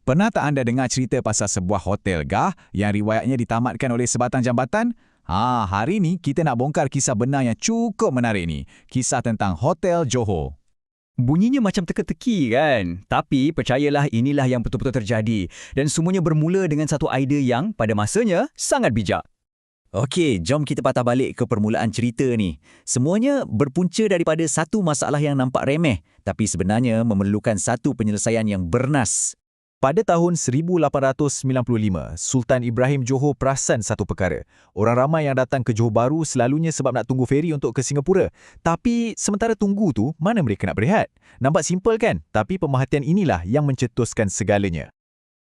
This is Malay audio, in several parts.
Pernah tak anda dengar cerita pasal sebuah hotel gah yang riwayatnya ditamatkan oleh sebatang jambatan? Hari ni kita nak bongkar kisah benar yang cukup menarik ni. Kisah tentang Hotel Johor. Bunyinya macam teka-teki kan? Tapi percayalah inilah yang betul-betul terjadi. Dan semuanya bermula dengan satu idea yang pada masanya sangat bijak. Okey, jom kita patah balik ke permulaan cerita ni. Semuanya berpunca daripada satu masalah yang nampak remeh, tapi sebenarnya memerlukan satu penyelesaian yang bernas. Pada tahun 1895, Sultan Ibrahim Johor perasan satu perkara. Orang ramai yang datang ke Johor Bahru selalunya sebab nak tunggu feri untuk ke Singapura. Tapi sementara tunggu tu, mana mereka nak berehat? Nampak simple kan? Tapi pemerhatian inilah yang mencetuskan segalanya.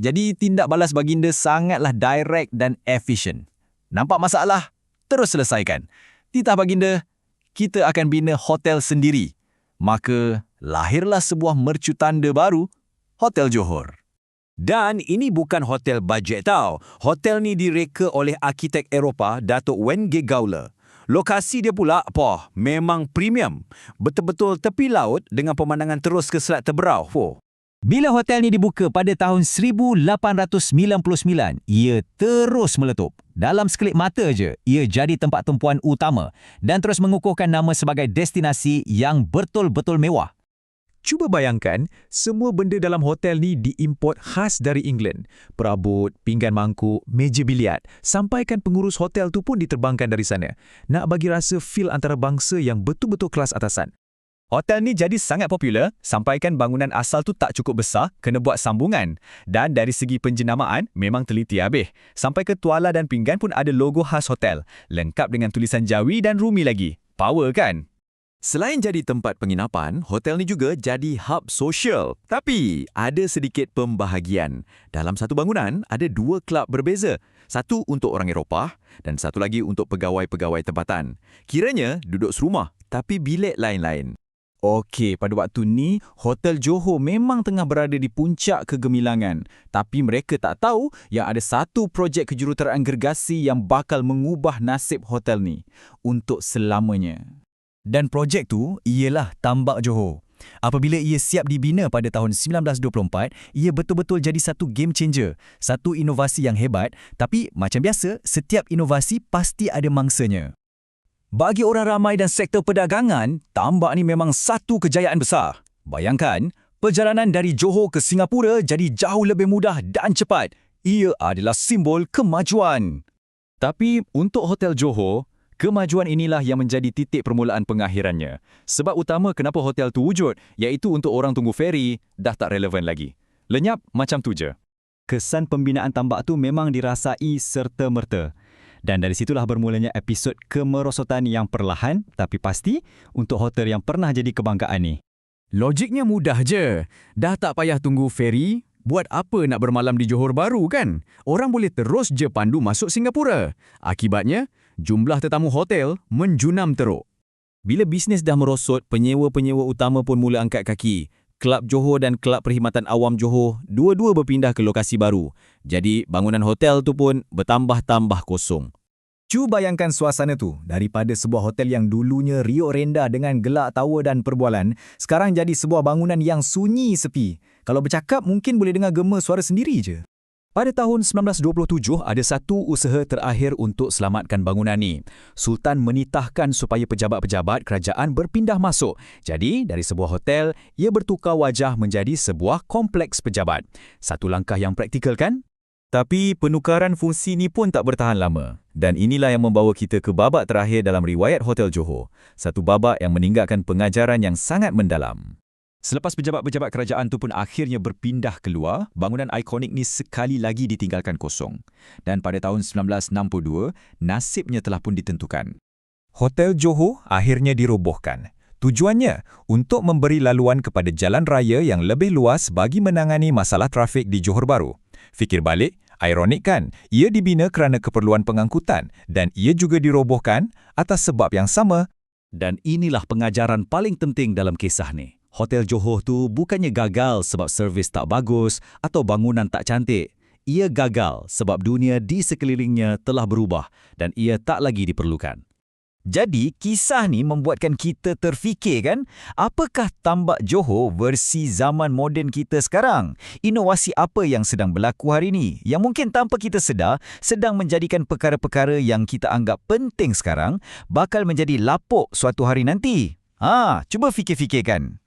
Jadi tindak balas baginda sangatlah direct dan efisien. Nampak masalah? Terus selesaikan. Titah baginda, kita akan bina hotel sendiri. Maka lahirlah sebuah mercutanda baru, Hotel Johor. Dan ini bukan hotel bajet tau. Hotel ni direka oleh arkitek Eropah Datuk Wen Gowler. Lokasi dia pula, memang premium. Betul-betul tepi laut dengan pemandangan terus ke Selat Teberau. Bila hotel ni dibuka pada tahun 1899, ia terus meletup. Dalam sekelip mata je, ia jadi tempat tumpuan utama dan terus mengukuhkan nama sebagai destinasi yang betul-betul mewah. Cuba bayangkan, semua benda dalam hotel ni diimport khas dari England. Perabot, pinggan mangkuk, meja biliar. Sampaikan pengurus hotel tu pun diterbangkan dari sana. Nak bagi rasa feel antarabangsa yang betul-betul kelas atasan. Hotel ni jadi sangat popular, sampaikan bangunan asal tu tak cukup besar, kena buat sambungan. Dan dari segi penjenamaan, memang teliti habis. Sampai ke tuala dan pinggan pun ada logo khas hotel. Lengkap dengan tulisan Jawi dan Rumi lagi. Power kan? Selain jadi tempat penginapan, hotel ni juga jadi hub sosial. Tapi ada sedikit pembahagian. Dalam satu bangunan, ada dua kelab berbeza. Satu untuk orang Eropah dan satu lagi untuk pegawai-pegawai tempatan. Kiranya duduk serumah, tapi bilik lain-lain. Okey, pada waktu ni, Hotel Johor memang tengah berada di puncak kegemilangan. Tapi mereka tak tahu yang ada satu projek kejuruteraan gergasi yang bakal mengubah nasib hotel ni untuk selamanya. Dan projek tu ialah Tambak Johor. Apabila ia siap dibina pada tahun 1924, ia betul-betul jadi satu game changer, satu inovasi yang hebat, tapi macam biasa, setiap inovasi pasti ada mangsanya. Bagi orang ramai dan sektor perdagangan, tambak ni memang satu kejayaan besar. Bayangkan, perjalanan dari Johor ke Singapura jadi jauh lebih mudah dan cepat. Ia adalah simbol kemajuan. Tapi untuk Hotel Johor, kemajuan inilah yang menjadi titik permulaan pengakhirannya. Sebab utama kenapa hotel tu wujud, iaitu untuk orang tunggu feri, dah tak relevan lagi. Lenyap macam tu je. Kesan pembinaan tambak tu memang dirasai serta-merta. Dan dari situlah bermulanya episod kemerosotan yang perlahan tapi pasti untuk hotel yang pernah jadi kebanggaan ni. Logiknya mudah je. Dah tak payah tunggu feri, buat apa nak bermalam di Johor Bahru kan? Orang boleh terus je pandu masuk Singapura. Akibatnya, jumlah tetamu hotel menjunam teruk. Bila bisnes dah merosot, penyewa-penyewa utama pun mula angkat kaki. Kelab Johor dan Kelab Perkhidmatan Awam Johor dua-dua berpindah ke lokasi baru. Jadi bangunan hotel tu pun bertambah-tambah kosong. Cuba bayangkan suasana tu. Daripada sebuah hotel yang dulunya riuk rendah dengan gelak tawa dan perbualan, sekarang jadi sebuah bangunan yang sunyi sepi. Kalau bercakap mungkin boleh dengar gema suara sendiri je. Pada tahun 1927, ada satu usaha terakhir untuk selamatkan bangunan ni. Sultan menitahkan supaya pejabat-pejabat kerajaan berpindah masuk. Jadi, dari sebuah hotel, ia bertukar wajah menjadi sebuah kompleks pejabat. Satu langkah yang praktikal kan? Tapi penukaran fungsi ni pun tak bertahan lama. Dan inilah yang membawa kita ke babak terakhir dalam riwayat Hotel Johor. Satu babak yang meninggalkan pengajaran yang sangat mendalam. Selepas pejabat-pejabat kerajaan tu pun akhirnya berpindah keluar, bangunan ikonik ni sekali lagi ditinggalkan kosong. Dan pada tahun 1962, nasibnya telah pun ditentukan. Hotel Johor akhirnya dirobohkan. Tujuannya untuk memberi laluan kepada jalan raya yang lebih luas bagi menangani masalah trafik di Johor Bahru. Fikir balik, ironik kan? Ia dibina kerana keperluan pengangkutan dan ia juga dirobohkan atas sebab yang sama. Dan inilah pengajaran paling penting dalam kisah ni. Hotel Johor tu bukannya gagal sebab servis tak bagus atau bangunan tak cantik. Ia gagal sebab dunia di sekelilingnya telah berubah dan ia tak lagi diperlukan. Jadi, kisah ni membuatkan kita terfikir kan, apakah Tambak Johor versi zaman moden kita sekarang? Inovasi apa yang sedang berlaku hari ini yang mungkin tanpa kita sedar sedang menjadikan perkara-perkara yang kita anggap penting sekarang bakal menjadi lapuk suatu hari nanti? Cuba fikir-fikirkan.